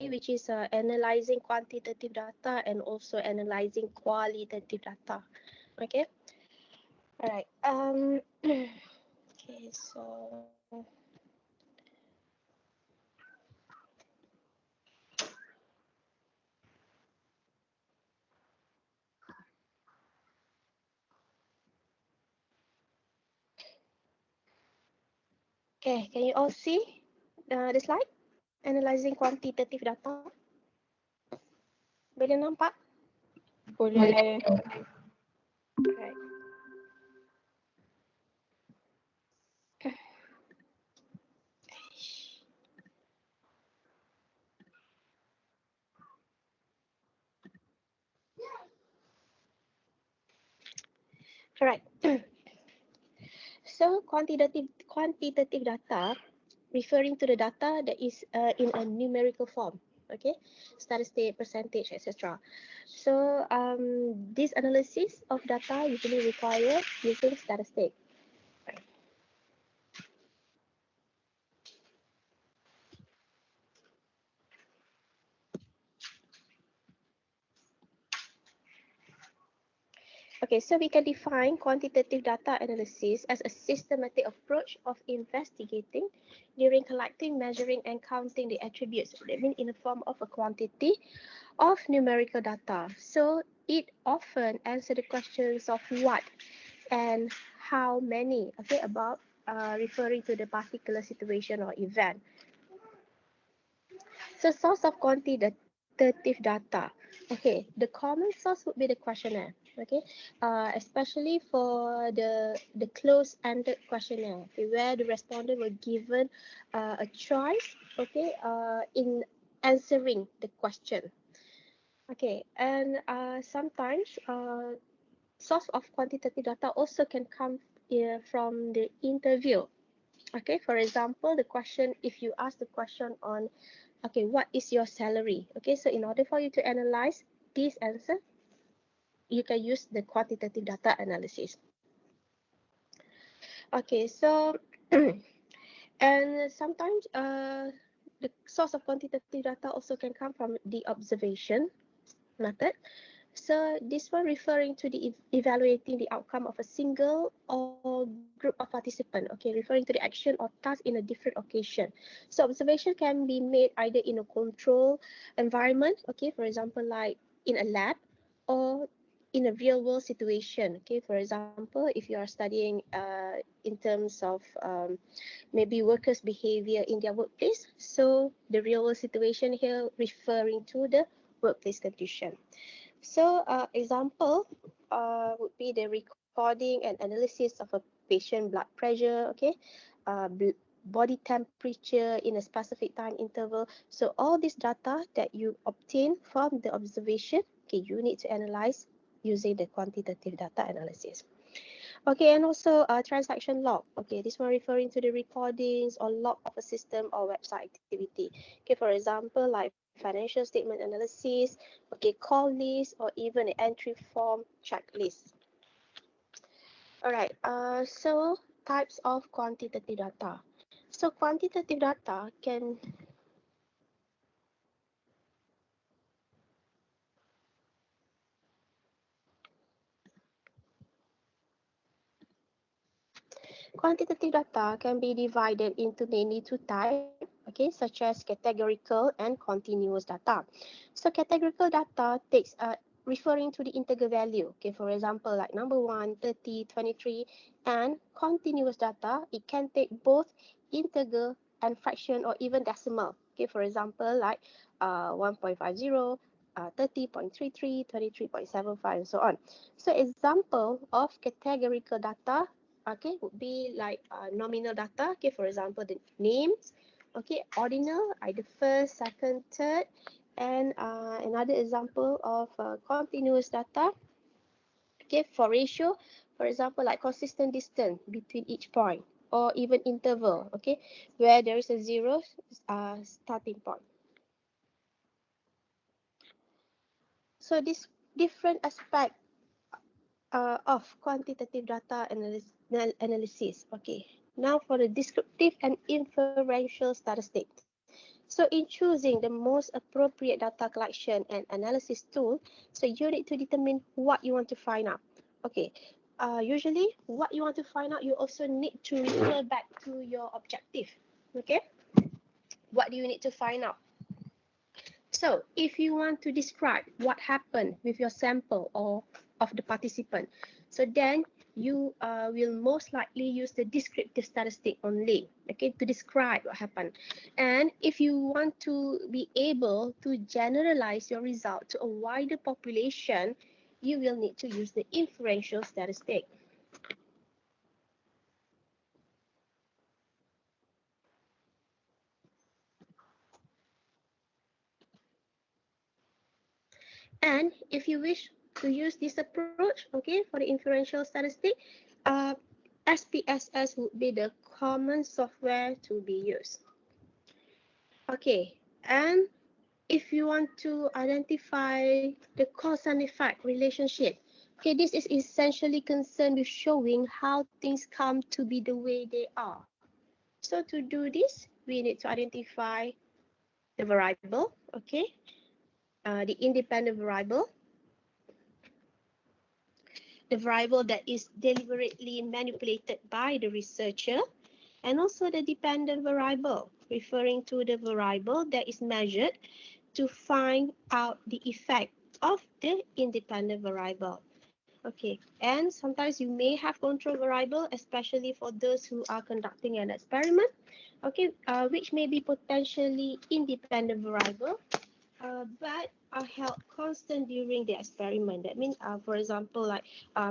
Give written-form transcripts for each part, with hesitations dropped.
which is analyzing quantitative data and also analyzing qualitative data. Okay. All right. Okay. So. Okay, can you all see the slide? Analyzing quantitative data. Boleh nampak? Boleh. Right. Alright. So quantitative data referring to the data that is in a numerical form. Okay, statistic, percentage, etc. So this analysis of data usually requires using statistic. Okay, so we can define quantitative data analysis as a systematic approach of investigating during collecting, measuring, and counting the attributes. That means in the form of a quantity of numerical data. So it often answers the questions of what and how many, okay, about referring to the particular situation or event. So source of quantitative data. Okay, the common source would be the questionnaire. Okay, especially for the closed-ended questionnaire, okay, where the respondent were given a choice, okay, in answering the question. Okay, and sometimes source of quantitative data also can come from the interview. Okay, for example, the question, if you ask the question on, okay, what is your salary? Okay, so in order for you to analyze this answer, you can use the quantitative data analysis. Okay, so and sometimes the source of quantitative data also can come from the observation method. So this one referring to the evaluating the outcome of a single or group of participants, okay, referring to the action or task in a different occasion. So observation can be made either in a control environment, okay, for example, like in a lab, or in a real world situation, okay, for example, if you are studying in terms of maybe workers' behavior in their workplace. So the real world situation here referring to the workplace condition. So example would be the recording and analysis of a patient blood pressure, okay, body temperature in a specific time interval. So all this data that you obtain from the observation, okay, you need to analyze using the quantitative data analysis. Okay, and also transaction log. Okay, this one referring to the recordings or log of a system or website activity. Okay, for example, like financial statement analysis, okay, call list, or even an entry form checklist. All right, so types of quantitative data. So quantitative data can Quantitative data can be divided into mainly two types, okay, such as categorical and continuous data. So categorical data takes referring to the integer value, okay, for example, like number 1, 30, 23, and continuous data, it can take both integer and fraction or even decimal, okay, for example, like 1.50, 30.33, 23.75, and so on. So example of categorical data, okay, would be like nominal data, okay, for example, the names, okay, ordinal, either first, second, third, and another example of continuous data, okay, for ratio, for example, like consistent distance between each point, or even interval, okay, where there is a zero starting point. So this different aspect of quantitative data analysis. Okay, now for the descriptive and inferential statistics. So in choosing the most appropriate data collection and analysis tool, so you need to determine what you want to find out. Okay, usually what you want to find out, you also need to refer back to your objective. Okay, what do you need to find out? So if you want to describe what happened with your sample or of the participant, so then you will most likely use the descriptive statistic only, okay, to describe what happened. And if you want to be able to generalize your result to a wider population, you will need to use the inferential statistic. And if you wish to use this approach, okay, for the inferential statistic, uh, SPSS would be the common software to be used. Okay, and if you want to identify the cause and effect relationship, okay, this is essentially concerned with showing how things come to be the way they are. So to do this, we need to identify the variable, okay, the independent variable, the variable that is deliberately manipulated by the researcher, and also the dependent variable, referring to the variable that is measured to find out the effect of the independent variable. Okay, and sometimes you may have control variable, especially for those who are conducting an experiment, okay, which may be potentially independent variable, but are held constant during the experiment. That means, for example, like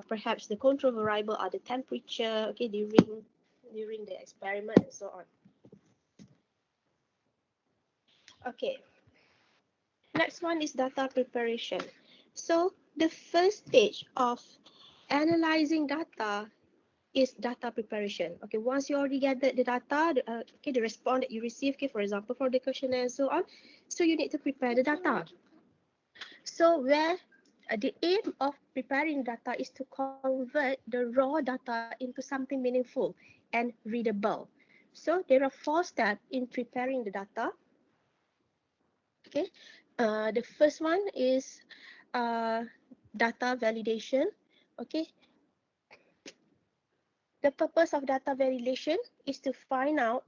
perhaps the control variable are the temperature, okay, during the experiment and so on. Okay, next one is data preparation. So the first stage of analyzing data is data preparation. Okay, once you already gathered the data, okay, the response that you receive, okay, for example, for the questionnaire and so on, so you need to prepare the data. So where the aim of preparing data is to convert the raw data into something meaningful and readable. So there are 4 steps in preparing the data. Okay, the first one is uh, data validation. Okay, the purpose of data validation is to find out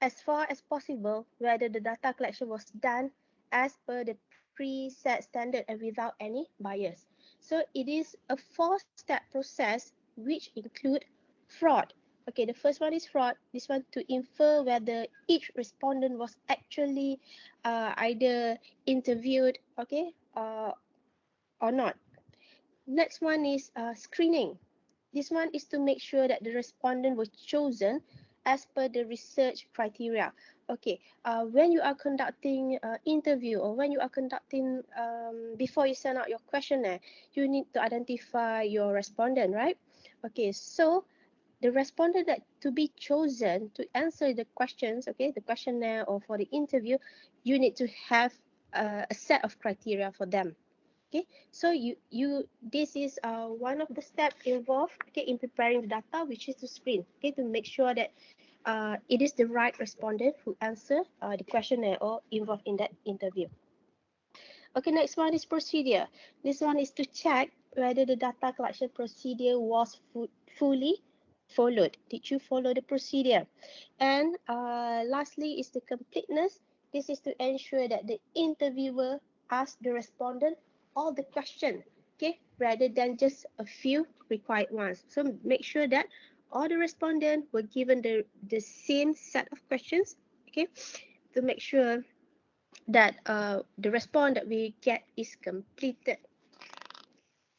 as far as possible whether the data collection was done as per the preset standard and without any bias. So it is a 4-step process which include fraud. Okay, the first one is fraud. This one to infer whether each respondent was actually either interviewed, okay, or not. Next one is screening. This one is to make sure that the respondent was chosen as per the research criteria. Okay, when you are conducting interview or when you are conducting, before you send out your questionnaire, you need to identify your respondent, right? Okay, so the respondent that to be chosen to answer the questions, okay, the questionnaire or for the interview, you need to have a set of criteria for them. Okay, so this is one of the steps involved, okay, in preparing the data, which is to screen, okay, to make sure that it is the right respondent who answer the questionnaire or involved in that interview. Okay, next one is procedure. This one is to check whether the data collection procedure was fully followed. Did you follow the procedure? And lastly is the completeness. This is to ensure that the interviewer asked the respondent all the questions, okay, rather than just a few required ones. So make sure that all the respondents were given the same set of questions, okay, to make sure that the response that we get is completed.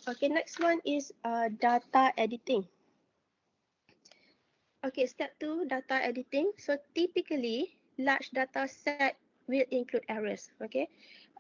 Okay, next one is data editing. Okay, step 2, data editing. So typically, large data set will include errors. Okay,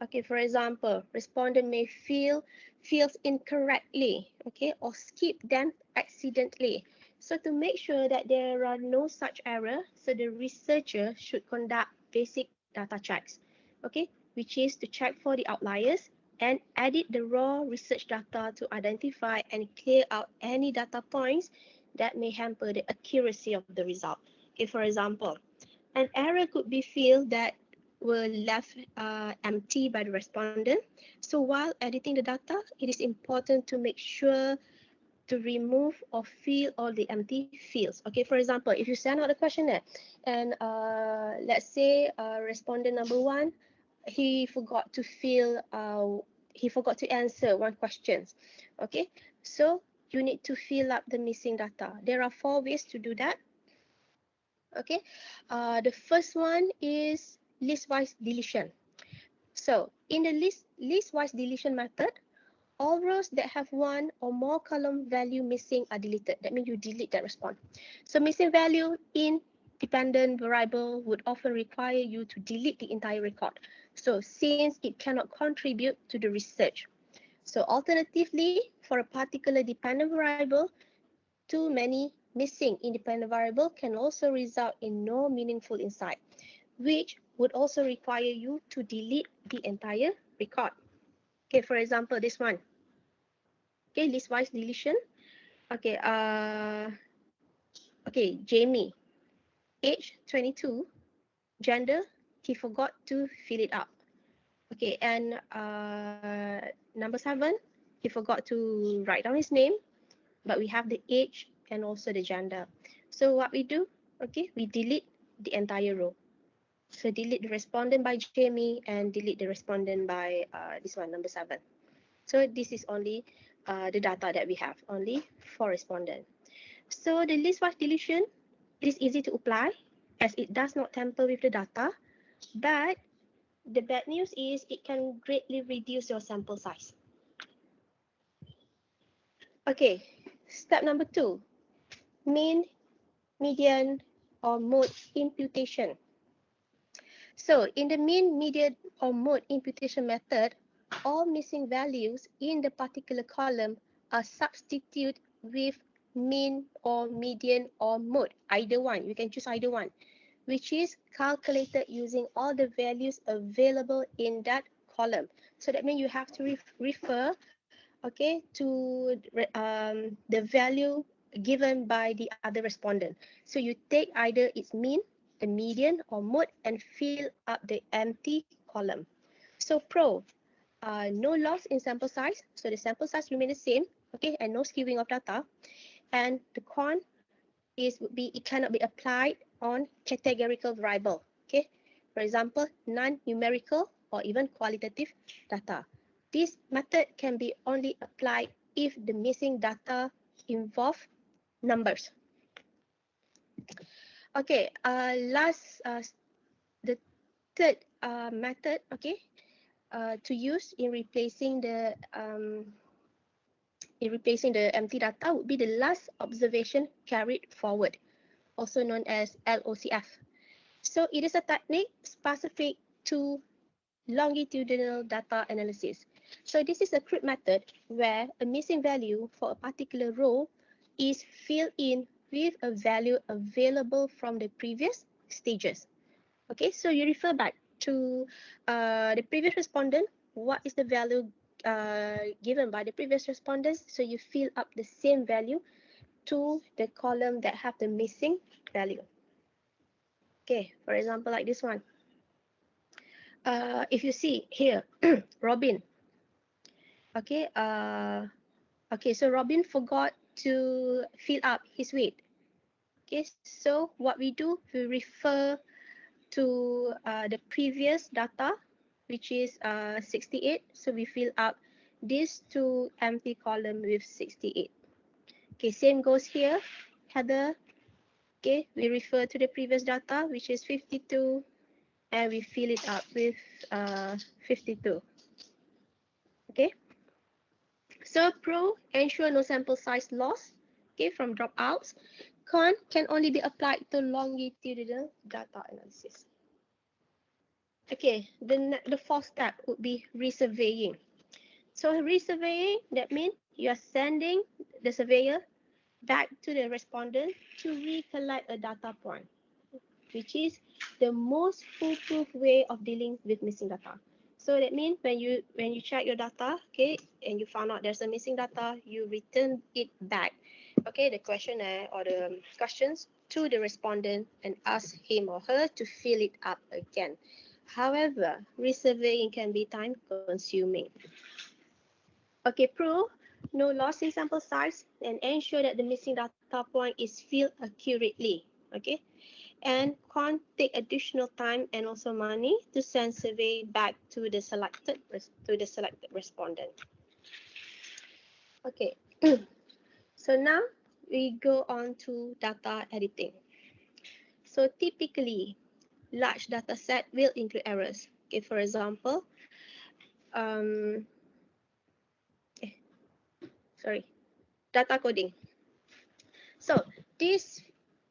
okay. For example, respondent may feels incorrectly, okay, or skip them accidentally. So to make sure that there are no such error, so the researcher should conduct basic data checks, okay, which is to check for the outliers and edit the raw research data to identify and clear out any data points that may hamper the accuracy of the result. Okay, for example, an error could be feel that were left empty by the respondent. So while editing the data, it is important to make sure to remove or fill all the empty fields. Okay, for example, if you send out a questionnaire and let's say respondent number 1, he forgot to answer one question. Okay, so you need to fill up the missing data. There are 4 ways to do that. Okay, the first one is list-wise deletion. So in the list-wise deletion method, all rows that have one or more column value missing are deleted. That means you delete that response. So missing value in dependent variable would often require you to delete the entire record. So since it cannot contribute to the research. So alternatively, for a particular dependent variable, too many missing independent variable can also result in no meaningful insight, which would also require you to delete the entire record. Okay, for example, this one. Okay, list-wise deletion. Okay, Jamie, age 22, gender, he forgot to fill it up. Okay, and number 7, he forgot to write down his name, but we have the age and also the gender. So what we do, okay, we delete the entire row. So delete the respondent by Jamie and delete the respondent by this one, number 7. So this is only the data that we have, only for respondent. So the list-wise deletion, it is easy to apply as it does not tamper with the data, but the bad news is it can greatly reduce your sample size. Okay, step number 2, mean, median, or mode imputation. So in the mean, median, or mode imputation method, all missing values in the particular column are substituted with mean or median or mode, either one. You can choose either one, which is calculated using all the values available in that column. So that means you have to refer, okay, to the value given by the other respondent. So you take either its mean, the median, or mode and fill up the empty column. So pro, no loss in sample size. So the sample size remain the same, okay, and no skewing of data. And the con is would be it cannot be applied on categorical variable. Okay, for example, non-numerical or even qualitative data. This method can be only applied if the missing data involve numbers. Okay, the third method, okay, to use in replacing the empty data would be the last observation carried forward, also known as LOCF. So it is a technique specific to longitudinal data analysis. So this is a crude method where a missing value for a particular row is filled in with a value available from the previous stages. Okay, so you refer back to the previous respondent. What is the value given by the previous respondents? So you fill up the same value to the column that have the missing value. Okay, for example, like this one. If you see here, Robin. Okay, so Robin forgot to fill up his weight. Okay, so what we do, we refer to the previous data, which is 68. So we fill up these 2 empty column with 68. Okay, same goes here, Heather. Okay, we refer to the previous data, which is 52, and we fill it up with 52. Okay, so pro, ensure no sample size loss, okay, from dropouts. Con can only be applied to longitudinal data analysis. Okay, the fourth step would be resurveying. So resurveying, that means you are sending the surveyor back to the respondent to recollect a data point, which is the most foolproof way of dealing with missing data. So that means when you check your data, okay, and you found out there's a missing data, you return it back, okay, the questionnaire or the questions to the respondent and ask him or her to fill it up again. However, resurveying can be time consuming. Okay, prove no loss in sample size and ensure that the missing data point is filled accurately. Okay, and can't take additional time and also money to send survey back to the selected respondent. Okay, so now we go on to data editing. So typically, large data set will include errors. Okay, for example, um, sorry, data coding. So this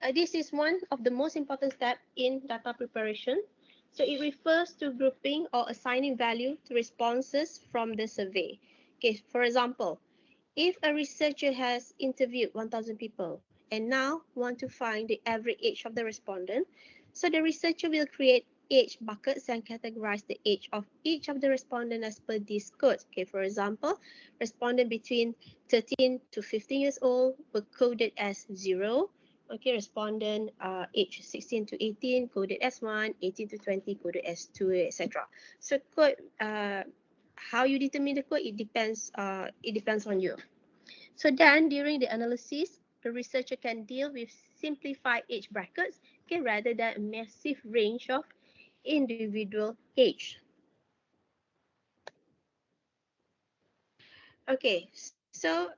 is one of the most important steps in data preparation. So it refers to grouping or assigning value to responses from the survey. Okay, for example, if a researcher has interviewed 1,000 people and now want to find the average age of the respondent, so the researcher will create age buckets and categorize the age of each of the respondents as per this code. Okay, for example, respondent between 13 to 15 years old were coded as 0. Okay, respondent age 16 to 18 coded as 1, 18 to 20 coded as 2, etc. So code, how you determine the code, it depends on you. So then during the analysis, the researcher can deal with simplified age brackets, okay, rather than a massive range of individual age. Okay, so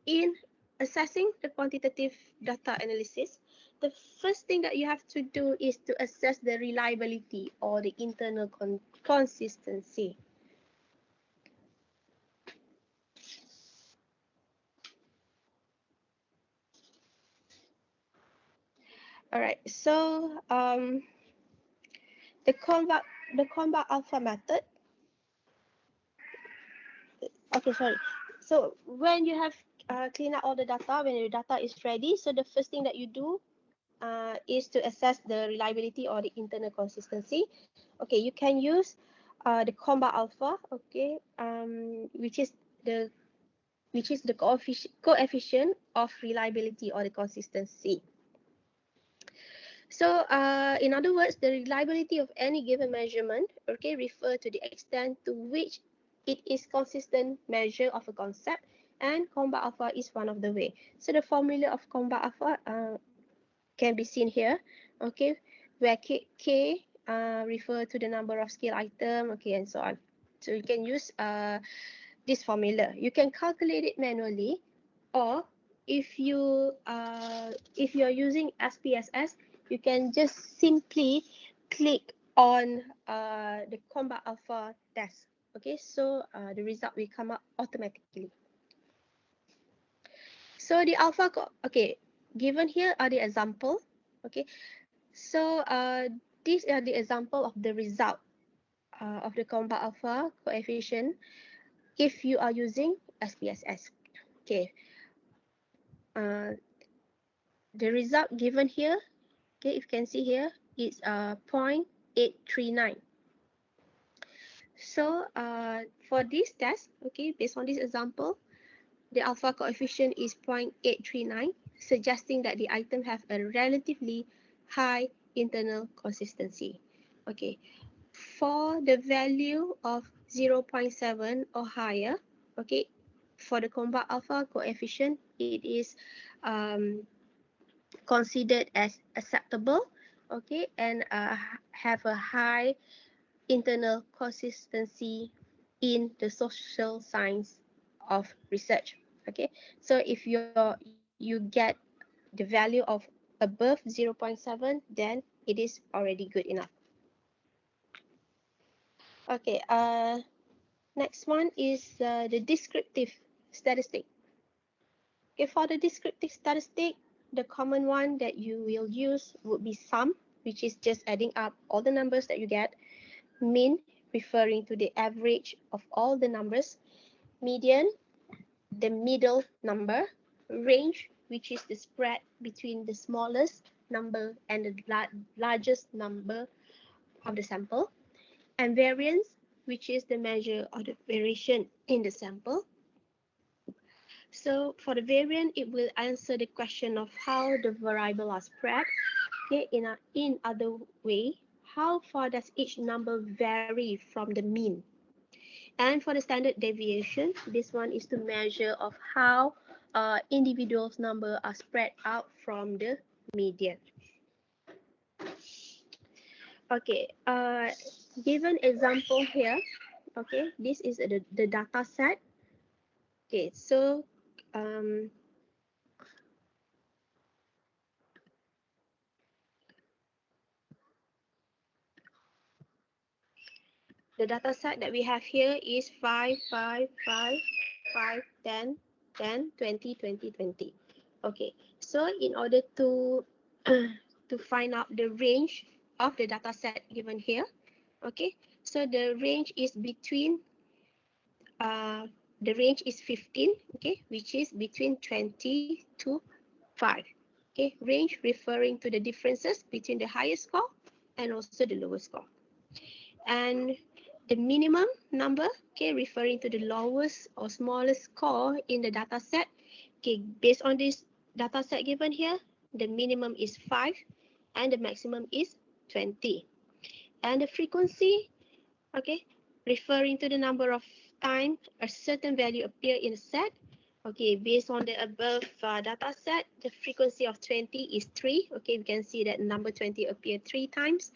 in assessing the quantitative data analysis, the first thing that you have to do is to assess the reliability or the internal consistency. All right, so the combat alpha method. Okay, sorry. So when you have cleaned up all the data, when your data is ready, so the first thing that you do is to assess the reliability or the internal consistency. Okay, you can use the combat alpha, okay, which is the coefficient of reliability or the consistency. So in other words, the reliability of any given measurement, okay, refer to the extent to which it is consistent measure of a concept, and combat alpha is one of the way. So the formula of combat alpha can be seen here, okay, where K refer to the number of scale item, okay, and so on. So you can use this formula. You can calculate it manually, or if you are using SPSS, you can just simply click on the combat alpha test. Okay, so the result will come up automatically. So the alpha, okay, given here are the example. Okay, so these are the example of the result of the combat alpha coefficient if you are using SPSS. Okay, uh, the result given here, okay, if you can see here, it's 0.839. So for this test, okay, based on this example, the alpha coefficient is 0.839, suggesting that the item have a relatively high internal consistency. Okay, for the value of 0.7 or higher, okay, for the combat alpha coefficient, it is considered as acceptable, okay, and have a high internal consistency in the social science of research. Okay, so if you get the value of above 0.7, then it is already good enough. Okay, next one is the descriptive statistic. Okay, for the descriptive statistic, the common one that you will use would be sum, which is just adding up all the numbers that you get. Mean, referring to the average of all the numbers. Median, the middle number. Range, which is the spread between the smallest number and the largest number of the sample. And variance, which is the measure of the variation in the sample. So for the variant, it will answer the question of how the variable are spread. Okay, in other way, how far does each number vary from the mean. And for the standard deviation, this one is to measure of how individuals' number are spread out from the median. Okay, given example here, okay, this is the data set. Okay, so the data set that we have here is 5, 5, 5, 5, 10, 10, 20, 20, 20. Okay, so in order to to find out the range of the data set given here, okay, so the range is between the range is 15, okay, which is between 20 to 5. Okay, range referring to the differences between the highest score and also the lowest score. And the minimum number, okay, referring to the lowest or smallest score in the data set. Okay, based on this data set given here, the minimum is 5 and the maximum is 20. And the frequency, okay, referring to the number of times a certain value appear in a set. Okay, based on the above data set, the frequency of 20 is 3. Okay, we can see that number 20 appeared 3 times.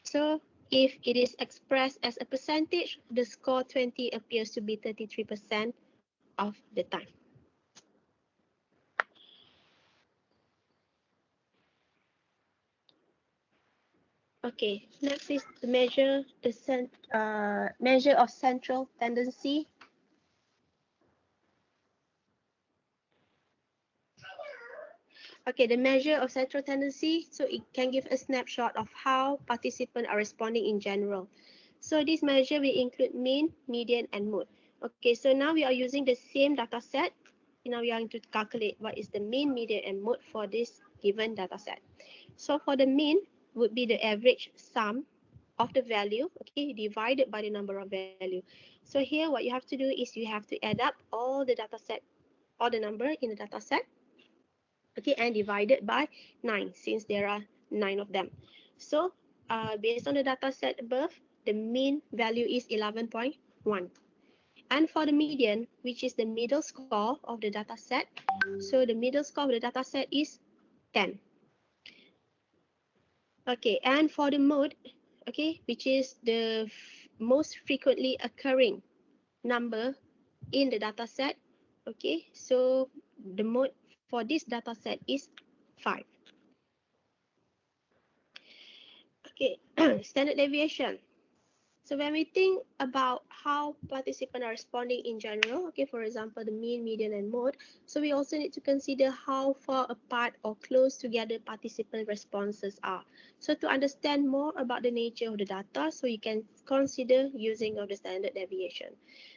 So if it is expressed as a percentage, the score 20 appears to be 33% of the time. Okay, next is the measure of central tendency. Okay, the measure of central tendency, so it can give a snapshot of how participants are responding in general. So this measure will include mean, median, and mode. Okay, so now we are using the same data set. Now we are going to calculate what is the mean, median, and mode for this given data set. So for the mean would be the average sum of the value, okay, divided by the number of value. So here what you have to do is you have to add up all the data set, all the number in the data set, okay, and divided by 9 since there are 9 of them. So based on the data set above, the mean value is 11.1. And for the median, which is the middle score of the data set, so the middle score of the data set is 10. Okay, and for the mode, okay, which is the most frequently occurring number in the data set, okay, so the mode for this data set is 5. Okay, standard deviation. So when we think about how participants are responding in general, okay, for example, the mean, median, and mode, so we also need to consider how far apart or close together participant responses are. So to understand more about the nature of the data, so you can consider using of the standard deviation.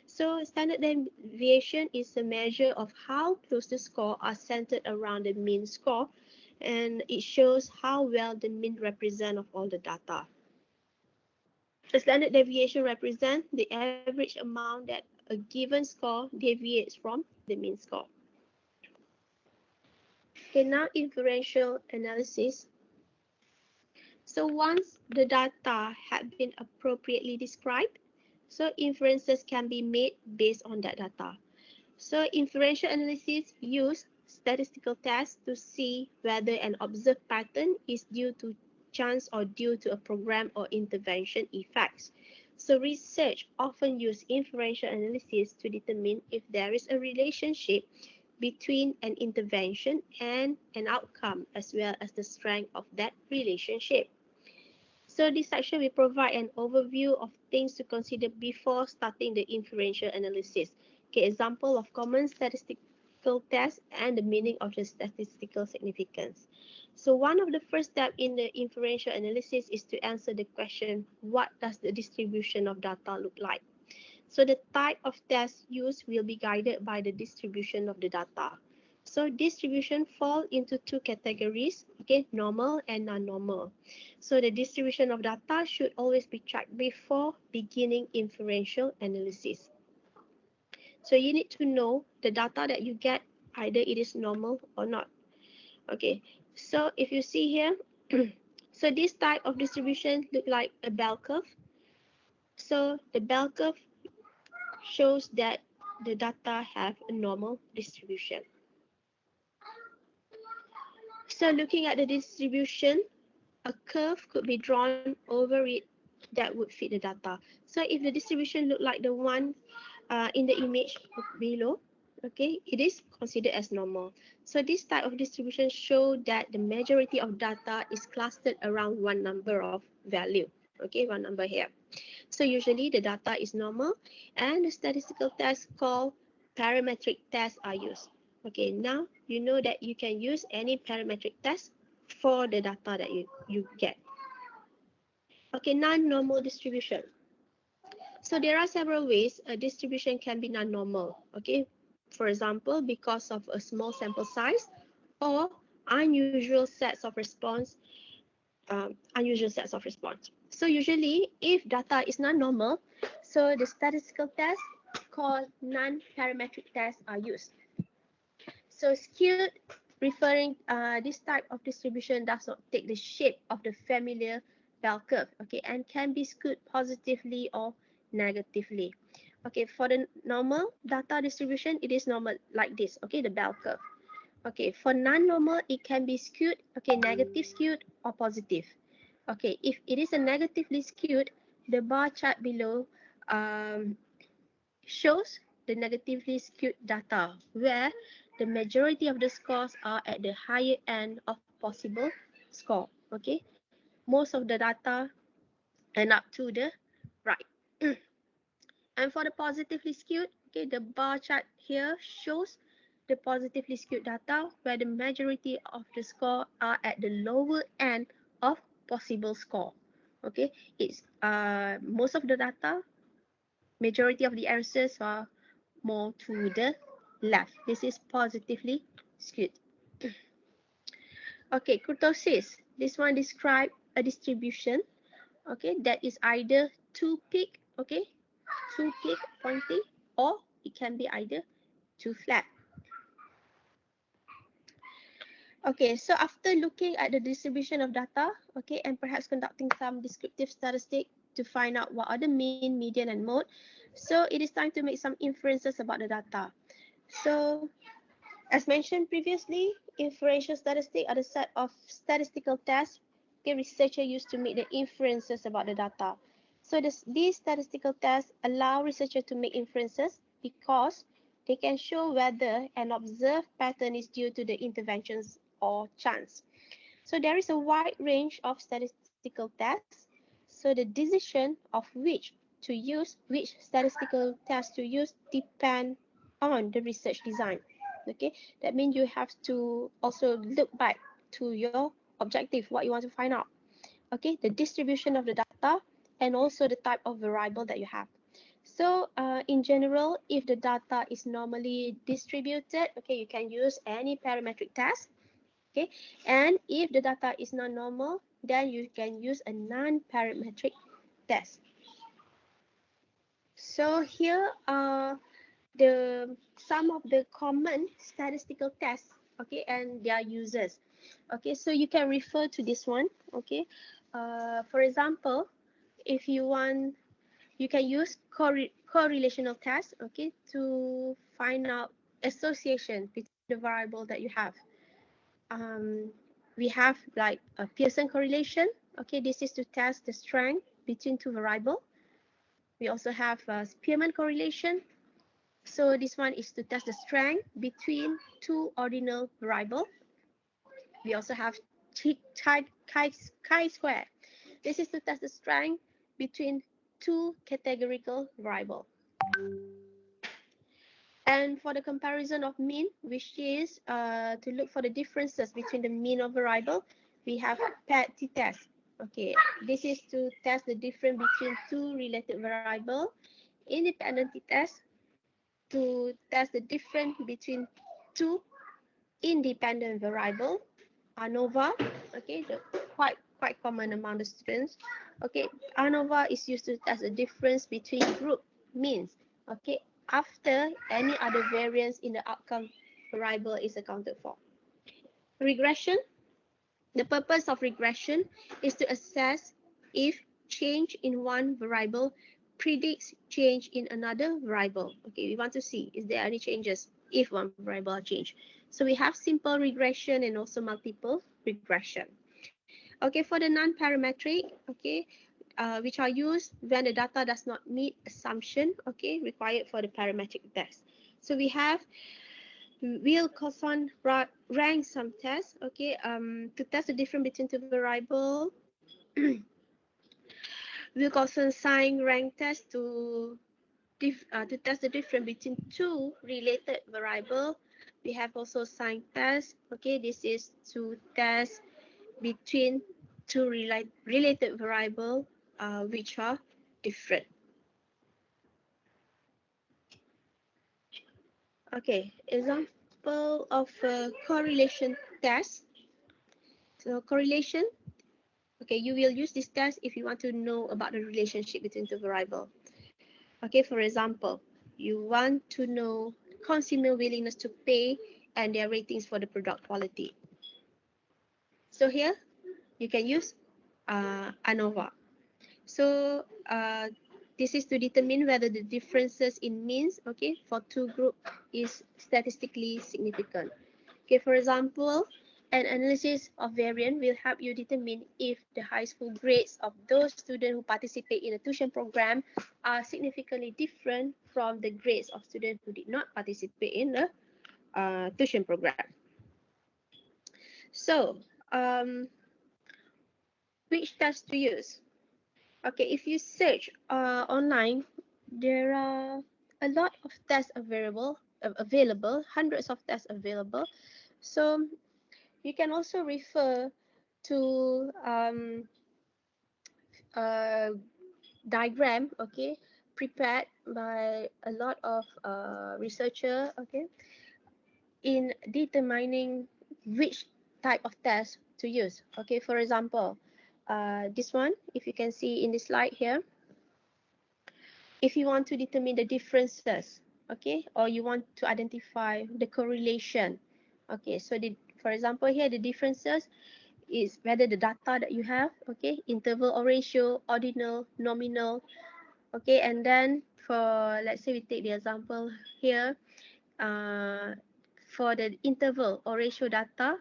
So standard deviation is a measure of how close the score are centered around the mean score, and it shows how well the mean represent of all the data. The standard deviation represents the average amount that a given score deviates from the mean score. Okay, now inferential analysis. So once the data have been appropriately described, so inferences can be made based on that data. So inferential analysis use statistical tests to see whether an observed pattern is due to chance or due to a program or intervention effects. So research often use inferential analysis to determine if there is a relationship between an intervention and an outcome, as well as the strength of that relationship. So this section will provide an overview of things to consider before starting the inferential analysis. Okay, example of common statistical tests and the meaning of the statistical significance. So one of the first steps in the inferential analysis is to answer the question, what does the distribution of data look like? So the type of test used will be guided by the distribution of the data. So distribution fall into two categories, okay, normal and non-normal. So the distribution of data should always be checked before beginning inferential analysis. So you need to know the data that you get, either it is normal or not. Okay, so if you see here, So this type of distribution look like a bell curve. So the bell curve shows that the data have a normal distribution. So looking at the distribution, a curve could be drawn over it that would fit the data. So if the distribution look like the one in the image below, okay, it is considered as normal. So this type of distribution show that the majority of data is clustered around one number of value, okay, one number here. So usually the data is normal and the statistical tests called parametric tests are used. Okay, now you know that you can use any parametric test for the data that you get. Okay, non-normal distribution. So there are several ways a distribution can be non-normal. Okay, for example, because of a small sample size or unusual sets of response. So usually, if data is non-normal, so the statistical tests called non-parametric tests are used. So skewed referring this type of distribution does not take the shape of the familiar bell curve, okay, and can be skewed positively or negatively. Okay, for the normal data distribution, it is normal like this, okay, the bell curve. Okay, for non-normal, it can be skewed, okay, negative skewed or positive. Okay, if it is a negatively skewed, the bar chart below shows the negatively skewed data, where the majority of the scores are at the higher end of possible score. Okay, most of the data end up to the right. And for the positively skewed, okay, the bar chart here shows the positively skewed data where the majority of the score are at the lower end of possible score. Okay, it's most of the data, majority of the answers are more to the left. This is positively skewed. Okay, kurtosis. This one describe a distribution, okay, that is either too peak, okay, too peak pointy, or it can be either too flat. Okay, so after looking at the distribution of data, okay, and perhaps conducting some descriptive statistics to find out what are the mean, median, and mode, so it is time to make some inferences about the data. So, as mentioned previously, inferential statistics are the set of statistical tests the researcher used to make the inferences about the data. So these statistical tests allow researchers to make inferences because they can show whether an observed pattern is due to the interventions or chance. So there is a wide range of statistical tests. So the decision of which statistical test to use depend on the research design. Okay, that means you have to also look back to your objective, what you want to find out. Okay, the distribution of the data and also the type of variable that you have. So in general, if the data is normally distributed, okay, you can use any parametric test. Okay, and if the data is not normal, then you can use a non-parametric test. So here are some of the common statistical tests, okay, and their users. Okay, so you can refer to this one. Okay, for example, if you want, you can use correlational tests, okay, to find out association between the variable that you have. We have like a Pearson correlation. Okay, this is to test the strength between two variables. We also have a Spearman correlation. So this one is to test the strength between two ordinal variables. We also have chi-square. This is to test the strength between two categorical variables. And for the comparison of mean, which is to look for the differences between the mean of variable, we have paired t-test. Okay, this is to test the difference between two related variables. Independent t-test to test the difference between two independent variables. ANOVA, okay, quite common among the students. Okay, ANOVA is used to test the difference between group means. Okay, after any other variance in the outcome variable is accounted for. Regression. The purpose of regression is to assess if change in one variable predicts change in another variable. Okay, we want to see is there any changes if one variable change. So we have simple regression and also multiple regression. Okay, for the non-parametric, okay, which are used when the data does not meet assumption, okay, required for the parametric test. So we'll rank some tests, okay, to test the difference between two variables. We'll also assign rank tests to test the difference between two related variables. We have also assigned tests, okay, this is to test between two related variables which are different. Okay, example of correlation test. So correlation, okay, you will use this test if you want to know about the relationship between two variables. Okay, for example, you want to know consumer willingness to pay and their ratings for the product quality. So here, you can use ANOVA. So this is to determine whether the differences in means, okay, for two groups is statistically significant. Okay, for example, an analysis of variance will help you determine if the high school grades of those students who participate in a tuition program are significantly different from the grades of students who did not participate in the tuition program. So, which test to use? Okay, if you search online, there are a lot of tests available, hundreds of tests available. So you can also refer to a diagram, okay, prepared by a lot of researchers, okay, in determining which type of test to use. Okay, for example, this one, if you can see in the slide here, if you want to determine the differences, okay, or you want to identify the correlation, okay, so for example here, the differences is whether the data that you have, okay, interval or ratio, ordinal, nominal, okay, and then for, let's say we take the example here, for the interval or ratio data,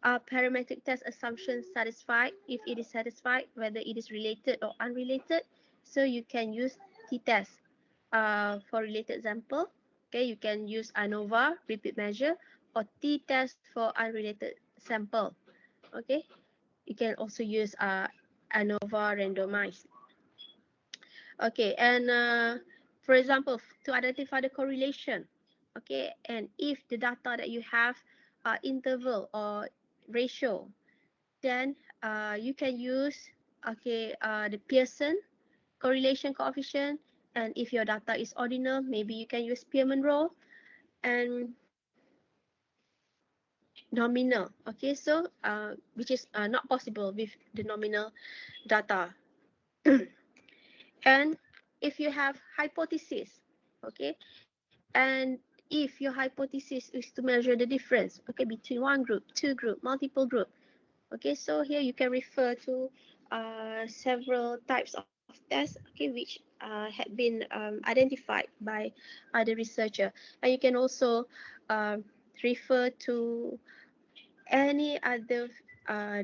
are parametric test assumptions satisfied? If it is satisfied, whether it is related or unrelated, so you can use t-test. For related example, okay, you can use ANOVA, repeat measure, or t-test for unrelated sample. Okay, you can also use ANOVA randomized. Okay, and for example, to identify the correlation, okay, and if the data that you have are interval or ratio, then you can use, okay, the Pearson correlation coefficient, and if your data is ordinal, maybe you can use Spearman-Role, and nominal, okay, so which is not possible with the nominal data. And if you have hypothesis, okay, and if your hypothesis is to measure the difference, okay, between one group, two group, multiple group, okay, so here you can refer to several types of tests, okay, which had been identified by other researcher, and you can also refer to any other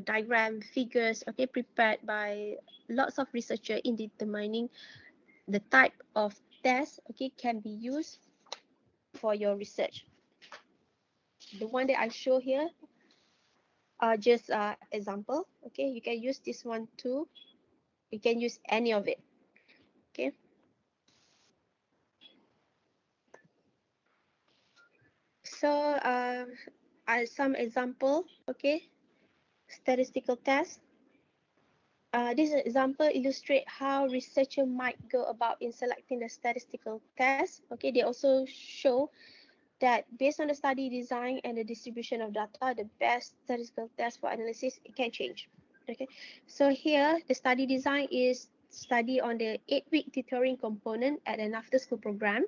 diagram, figures, okay, prepared by lots of researcher in determining the type of test, okay, can be used for your research. The one that I show here are just example, okay, you can use this one too, you can use any of it, okay. So some example, okay, statistical test. This example illustrate how researcher might go about in selecting the statistical test. Okay, they also show that based on the study design and the distribution of data, the best statistical test for analysis, it can change. Okay, so here the study design is study on the 8-week tutoring component at an after-school program.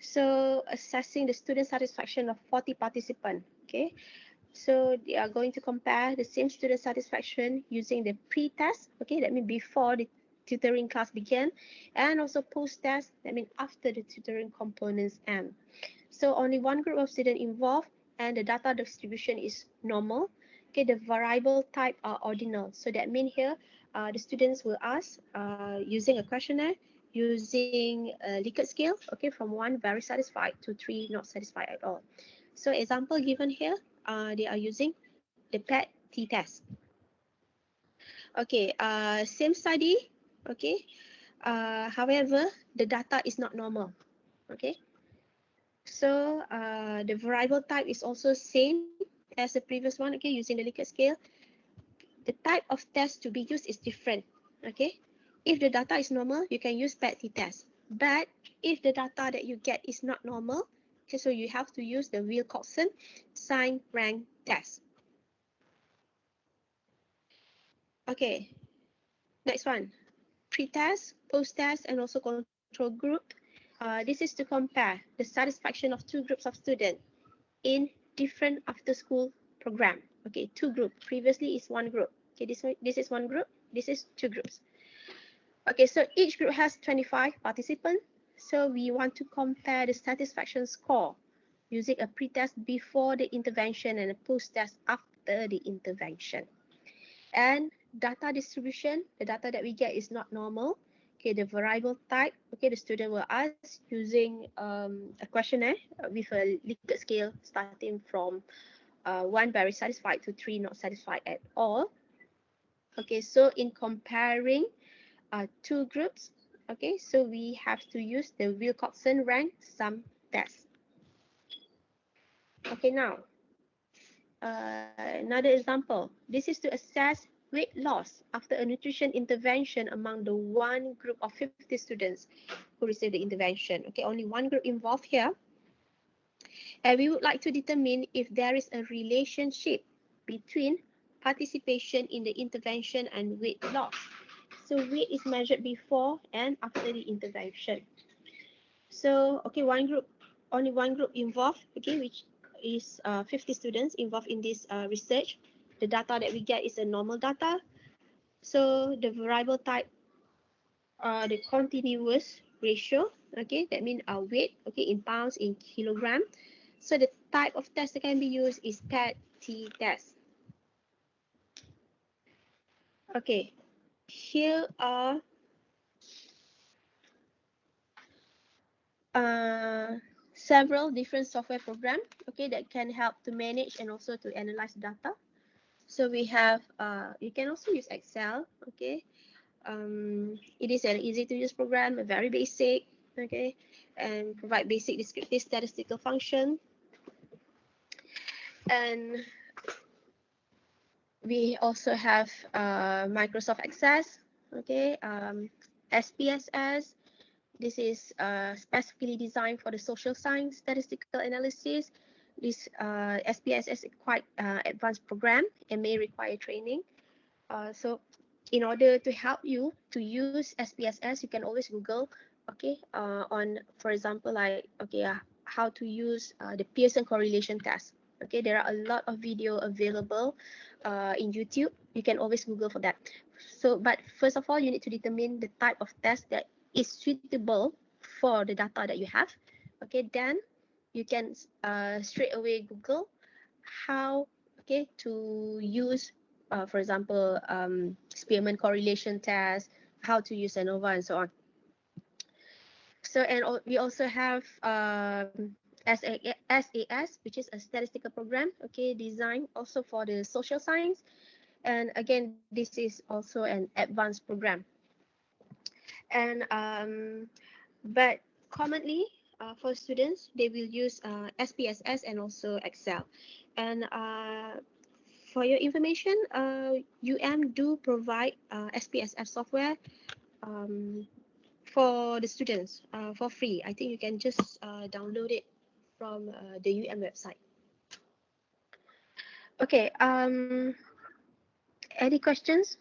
So assessing the student satisfaction of 40 participants. Okay, So they are going to compare the same student satisfaction using the pre-test, okay, that means before the tutoring class began, and also post-test, that means after the tutoring components end. So only one group of students involved, and the data distribution is normal. Okay, the variable type are ordinal. So that means here, the students will ask using a questionnaire, using a Likert scale, okay, from 1 very satisfied to 3 not satisfied at all. So example given here, they are using the PET-T test. Okay, same study, okay. However, the data is not normal, okay. So the variable type is also same as the previous one, okay, using the Likert scale. The type of test to be used is different, okay. If the data is normal, you can use PET-T test. But if the data that you get is not normal, okay, so you have to use the Wilcoxon sign rank test. Okay, next one, pre-test, post-test, and also control group. This is to compare the satisfaction of two groups of students in different after-school program. Okay, two groups. Previously is one group. Okay, this is one group. This is two groups. Okay, so each group has 25 participants. So we want to compare the satisfaction score using a pre-test before the intervention and a post-test after the intervention. And data distribution, the data that we get is not normal. Okay, the variable type, okay, the student will ask using a questionnaire with a Likert scale starting from 1 very satisfied to 3 not satisfied at all. Okay, so in comparing two groups, okay, so we have to use the Wilcoxon rank sum test. Okay, now another example. This is to assess weight loss after a nutrition intervention among the one group of 50 students who received the intervention. Okay, only one group involved here. And we would like to determine if there is a relationship between participation in the intervention and weight loss. So weight is measured before and after the intervention. So, okay, only one group involved, okay, which is 50 students involved in this research. The data that we get is a normal data. So the variable type are the continuous ratio, okay, that means our weight, okay, in pounds, in kilogram. So the type of test that can be used is PET-T test. Okay, here are several different software programs, okay, that can help to manage and also to analyze data. So we have, you can also use Excel, okay. It is an easy to use program, very basic, okay, and provide basic descriptive statistical function. And we also have Microsoft Access, okay, SPSS. This is specifically designed for the social science statistical analysis. This SPSS is quite advanced program and may require training. So in order to help you to use SPSS, you can always Google, okay, on, for example, like, okay, how to use the Pearson correlation test. Okay, there are a lot of video available in YouTube. You can always Google for that. So, but first of all, you need to determine the type of test that is suitable for the data that you have. Okay, then you can straight away Google how, okay, to use for example, Spearman correlation test, how to use ANOVA, and so on. So, and we also have SAS, which is a statistical program, okay, designed also for the social science. And again, this is also an advanced program. And but commonly for students, they will use SPSS and also Excel. And for your information, do provide SPSS software for the students for free. I think you can just download it from the website. Okay, any questions?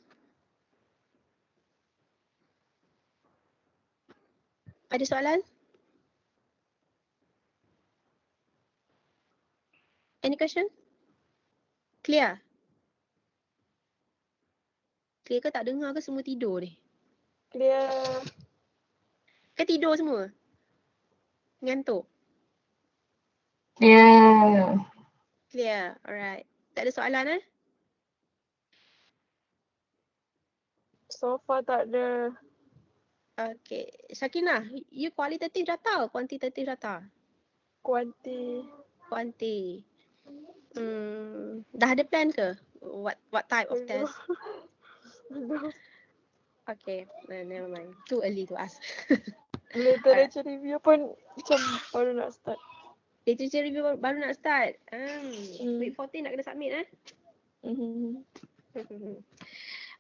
Ada soalan? Any question? Clear? Clear ke tak dengar ke semua tidur ni? Clear. Ke tidur semua? Ngantuk? Yeah. Clear, alright. Tak ada soalan So far tak ada. Okay. Syakina, you qualitative data or quantitative data? Kuanti. Quanti. Dah ada plan ke? What type of Belum. test? Belum. Okay, never mind. Too early to ask. Literature review pun macam baru nak start. Literature review baru nak start. Week Mm. 14 nak kena submit Mhm.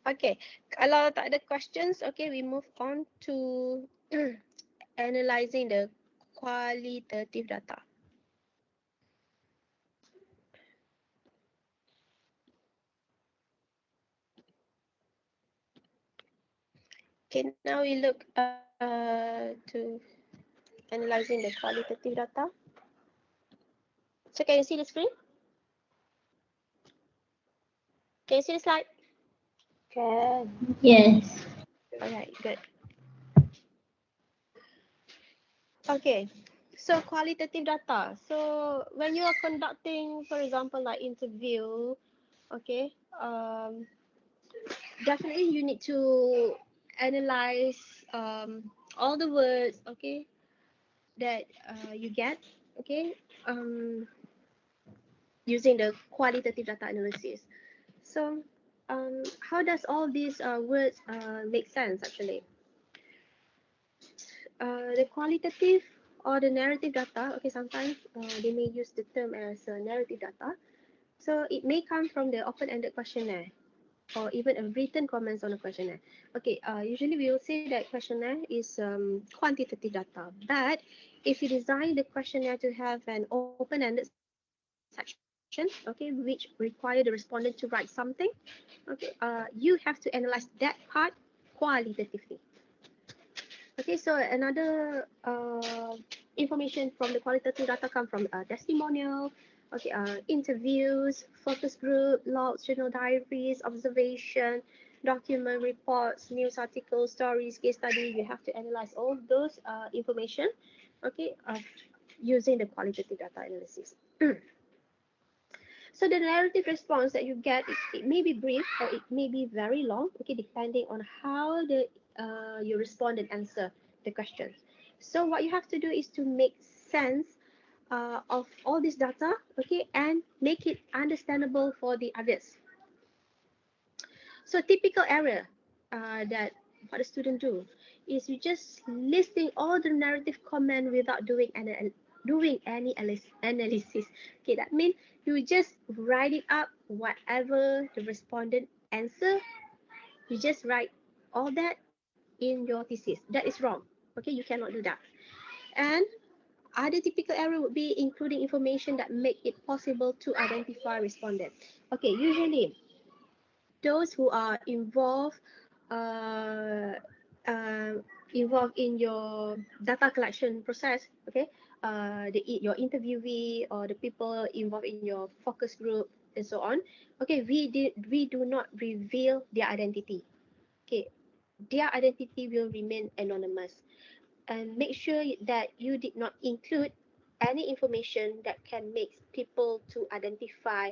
Okay, kalau tak ada questions, okay, we move on to analyzing the qualitative data. Okay, now we look to analyzing the qualitative data. So can you see the screen? Can you see the slide? Can. Yes. Alright, good. Okay, so qualitative data. So when you are conducting, for example, like interview, okay, definitely you need to analyze all the words, okay, that you get, okay, using the qualitative data analysis. So how does all these words make sense actually? The qualitative or the narrative data, okay, sometimes they may use the term as narrative data. So it may come from the open-ended questionnaire or even a written comments on a questionnaire. Okay, usually we will say that questionnaire is quantitative data, but if you design the questionnaire to have an open-ended section, okay, which require the respondent to write something, okay, you have to analyze that part qualitatively. Okay, so another information from the qualitative data come from testimonial, okay, interviews, focus group, logs, journal diaries, observation, document reports, news articles, stories, case study. You have to analyze all those information, okay, using the qualitative data analysis. So the narrative response that you get, it may be brief or it may be very long, okay, depending on how the your respondent answer the questions. So what you have to do is to make sense of all this data, okay, and make it understandable for the others. So typical error that what the student do is you just listing all the narrative comment without doing any analysis. Okay, that means you just write it up whatever the respondent answer. You just write all that in your thesis. That is wrong. Okay, you cannot do that. And other typical error would be including information that make it possible to identify respondent. Okay, usually those who are uh, uh, involved in your data collection process, okay, your interviewee or the people involved in your focus group and so on, okay, we do not reveal their identity. Okay, their identity will remain anonymous, and make sure that you did not include any information that can make people to identify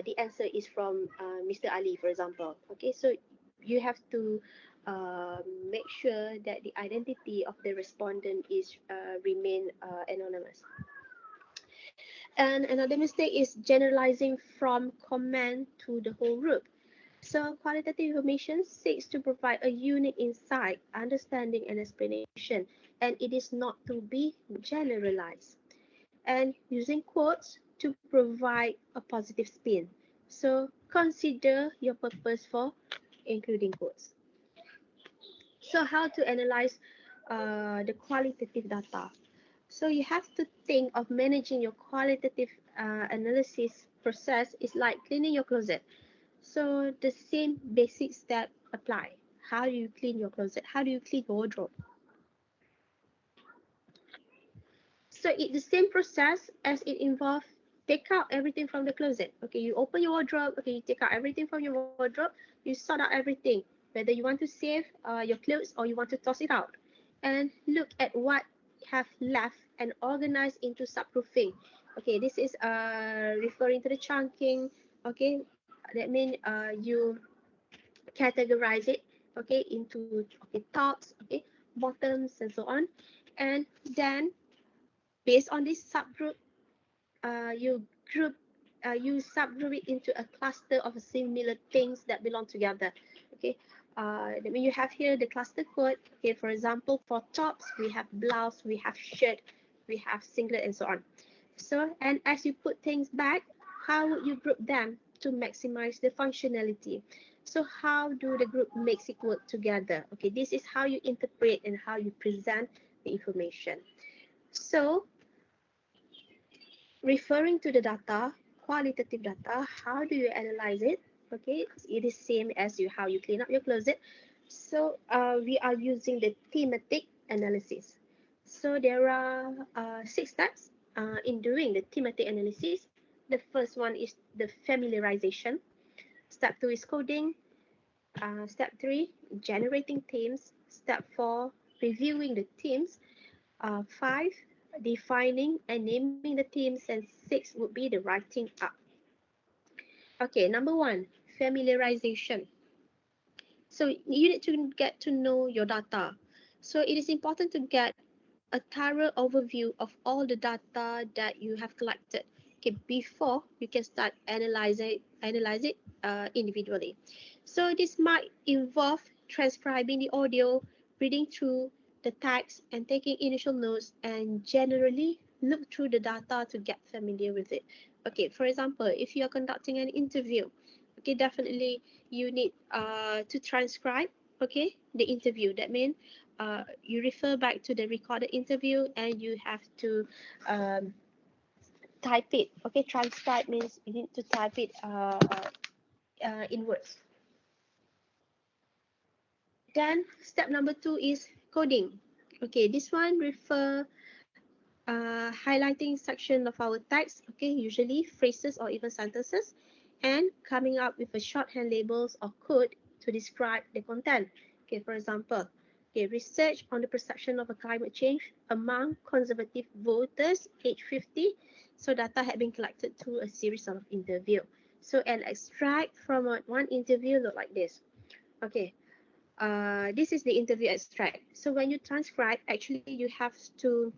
the answer is from Mr. Ali, for example. Okay, so you have to make sure that the identity of the respondent is remain anonymous. And another mistake is generalizing from comment to the whole group. So qualitative information seeks to provide a unique insight, understanding, and explanation, and it is not to be generalized. And using quotes to provide a positive spin. So consider your purpose for including quotes. So how to analyze the qualitative data? So you have to think of managing your qualitative analysis process is like cleaning your closet. So the same basic step apply. How do you clean your closet? How do you clean your wardrobe? So it's the same process as it involves take out everything from the closet. Okay, you open your wardrobe. Okay, you take out everything from your wardrobe. You sort out everything, whether you want to save your clothes or you want to toss it out, and look at what have left and organize into subgrouping. Okay, this is referring to the chunking. Okay, that means you categorize it, okay, into, okay, tops, okay, bottoms, and so on, and then based on this subgroup, you group you subgroup it into a cluster of similar things that belong together. Okay, that means you have here the cluster code. Okay, for example, for tops we have blouse, we have shirt, we have singlet, and so on. So, and as you put things back, how would you group them to maximize the functionality? So how do the group makes it work together? Okay, this is how you interpret and how you present the information. So referring to the data, qualitative data, how do you analyze it? Okay, it is same as you how you clean up your closet. So we are using the thematic analysis. So there are 6 steps in doing the thematic analysis. The first one is the familiarization. Step 2 is coding. Step 3, generating themes. Step 4, reviewing the themes. 5, defining and naming the themes, and 6 would be the writing up. Okay, number 1, familiarization. So you need to get to know your data. So it is important to get a thorough overview of all the data that you have collected, okay, before you can start analyze it individually. So this might involve transcribing the audio, reading through the text, and taking initial notes, and generally look through the data to get familiar with it. Okay, for example, if you are conducting an interview, okay, definitely you need to transcribe, okay, the interview. That means you refer back to the recorded interview and you have to um, type it. Okay, transcribe means you need to type it in words. Then step number 2 is coding. Okay, this one refer highlighting section of our text, okay, usually phrases or even sentences, and coming up with a shorthand labels or code to describe the content. Okay, for example, okay, research on the perception of a climate change among conservative voters age 50. So data had been collected through a series of interview. So an extract from one interview look like this. Okay, this is the interview extract. So when you transcribe, actually you have to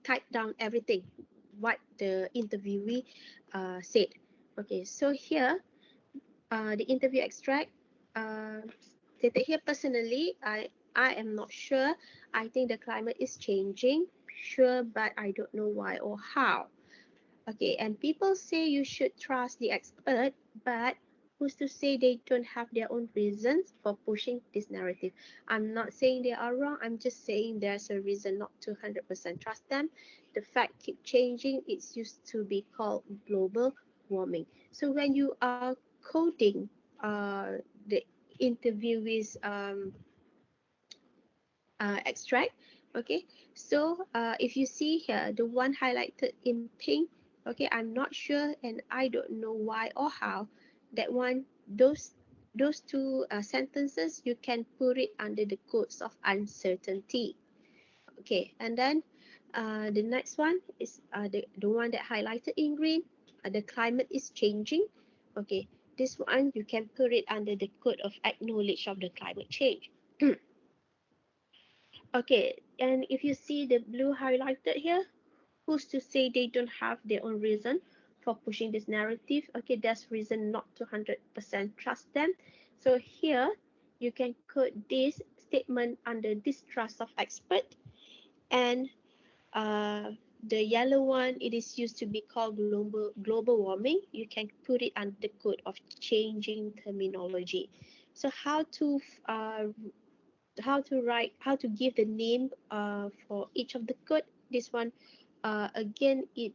type down everything what the interviewee said. Okay, so here the interview extract stated here, personally, I am not sure. I think the climate is changing. Sure, but I don't know why or how. Okay, and people say you should trust the expert, but who's to say they don't have their own reasons for pushing this narrative? I'm not saying they are wrong. I'm just saying there's a reason not to 100% trust them. The fact keep changing. It's used to be called global warming. So when you are coding the interviewee's extract, okay, so if you see here the one highlighted in pink, okay, I'm not sure and I don't know why or how, that one, those two sentences, you can put it under the codes of uncertainty. Okay, and then the next one is the one that highlighted in green, the climate is changing. Okay, this one you can put it under the code of acknowledge of the climate change. Okay, and if you see the blue highlighted here, who's to say they don't have their own reason for pushing this narrative? Okay, there's reason not to 100% trust them. So here, you can code this statement under distrust of expert, and the yellow one, it is used to be called global warming. You can put it under the code of changing terminology. So how to give the name for each of the code. This one, again, it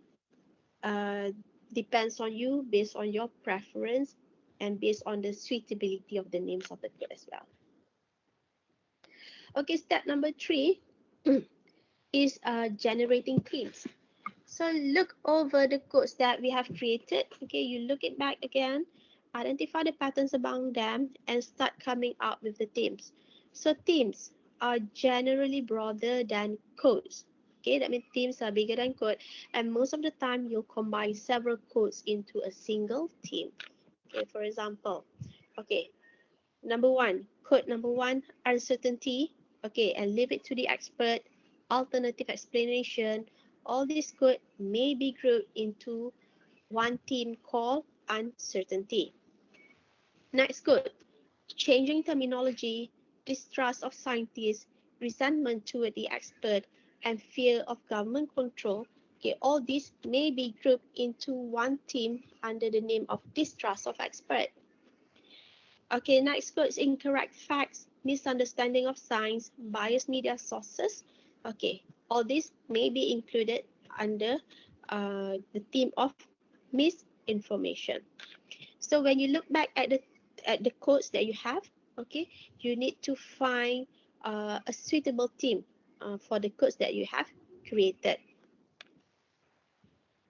depends on you based on your preference and based on the suitability of the names of the code as well. Okay, step number 3 is generating themes. So look over the codes that we have created. Okay, you look it back again, identify the patterns among them, and start coming up with the themes. So themes are generally broader than codes. Okay, that means themes are bigger than code, and most of the time you'll combine several codes into a single theme. Okay, for example, okay, code number one, uncertainty. Okay, and leave it to the expert, alternative explanation. All these code may be grouped into one theme called uncertainty. Next code, changing terminology, distrust of scientists, resentment toward the expert, and fear of government control. Okay, all these may be grouped into one theme under the name of distrust of expert. Okay, next code is incorrect facts, misunderstanding of science, biased media sources. Okay, all this may be included under the theme of misinformation. So when you look back at the codes that you have, okay, you need to find a suitable theme for the codes that you have created.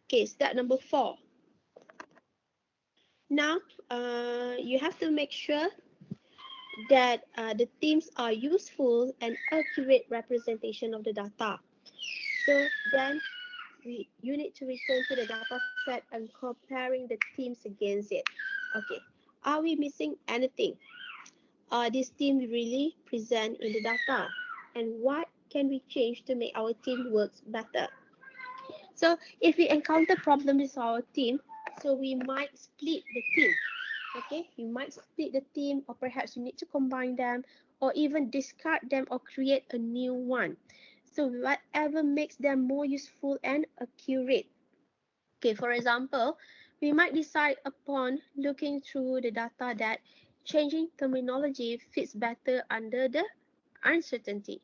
Okay, step number 4. Now, you have to make sure that the themes are useful and accurate representation of the data. So then you need to return to the data set and comparing the themes against it. Okay, are we missing anything? Are these themes really present in the data? And what can we change to make our team works better? So if we encounter problems with our team, so we might split the team. Okay, you might split the team, or perhaps you need to combine them, or even discard them or create a new one. So whatever makes them more useful and accurate. Okay, for example, we might decide upon looking through the data that changing terminology fits better under the uncertainty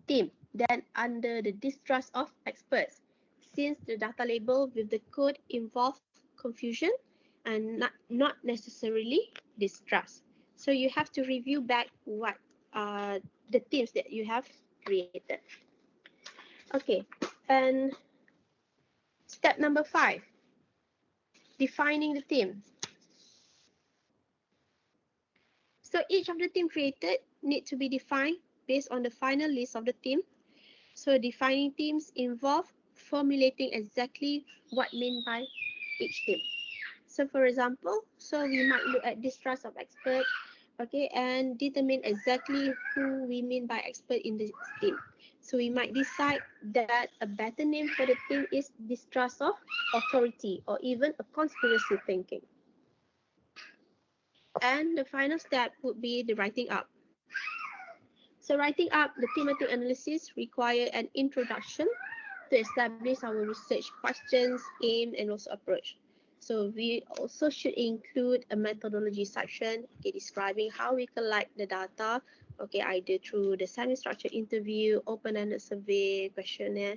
theme than under the distrust of experts, since the data label with the code involves confusion and not necessarily distrust. So you have to review back what the themes that you have created. Okay, and step number 5, defining the theme. So each of the theme created need to be defined based on the final list of the theme. So defining themes involve formulating exactly what meant by each theme. So for example, so we might look at distrust of expert, okay, and determine exactly who we mean by expert in this theme. So we might decide that a better name for the theme is distrust of authority, or even a conspiracy thinking. And the final step would be the writing up. So writing up the thematic analysis require an introduction to establish our research questions, aim, and also approach. So we also should include a methodology section, okay, describing how we collect the data, okay, either through the semi-structured interview, open-ended survey, questionnaire,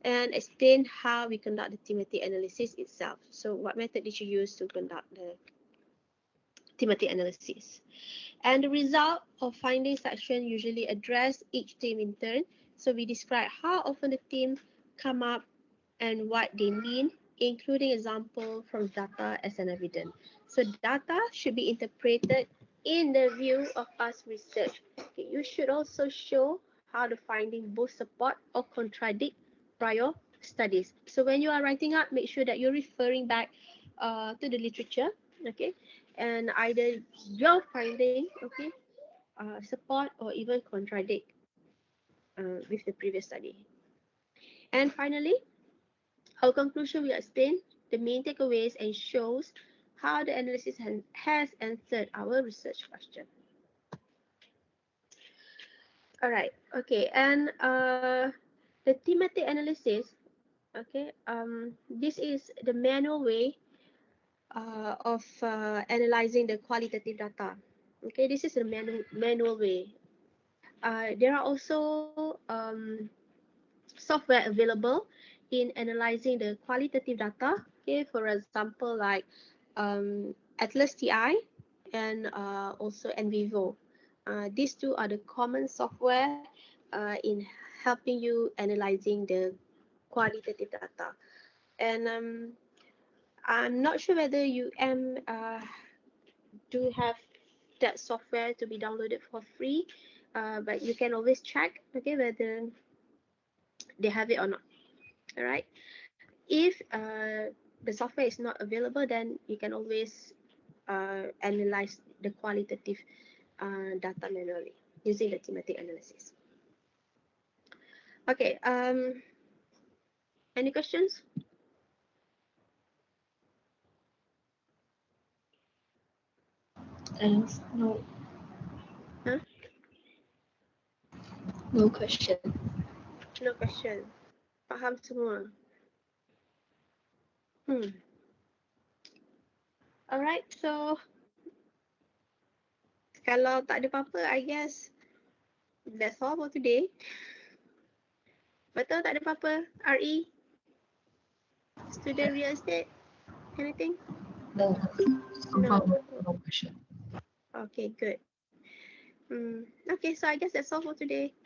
and explain how we conduct the thematic analysis itself. So what method did you use to conduct the thematic analysis? And the result of finding section usually address each theme in turn. So we describe how often the theme come up and what they mean, including example from data as an evidence. So data should be interpreted in the view of past research. Okay, you should also show how the finding both support or contradict prior studies. So when you are writing up, make sure that you're referring back to the literature, okay, and either your finding, okay, support or even contradict with the previous study. And finally, our conclusion will explain the main takeaways and shows how the analysis has answered our research question. All right, okay, and the thematic analysis, okay, this is the manual way of analyzing the qualitative data. Okay, this is the manual way. There are also software available in analyzing the qualitative data. Okay, for example, like Atlas TI and also NVivo. These two are the common software in helping you analyzing the qualitative data. And I'm not sure whether you do have that software to be downloaded for free, but you can always check, okay, whether they have it or not. All right. If the software is not available, then you can always analyze the qualitative data manually using the thematic analysis. Okay. Any questions? Thanks. No. Huh? No question. No question. Faham semua. Alright, so kalau tak ada apa-apa, I guess that's all for today. Betul, tak ada apa-apa? RE? Student real estate? Anything? No. No. No question. Okay, good. Okay, so I guess that's all for today.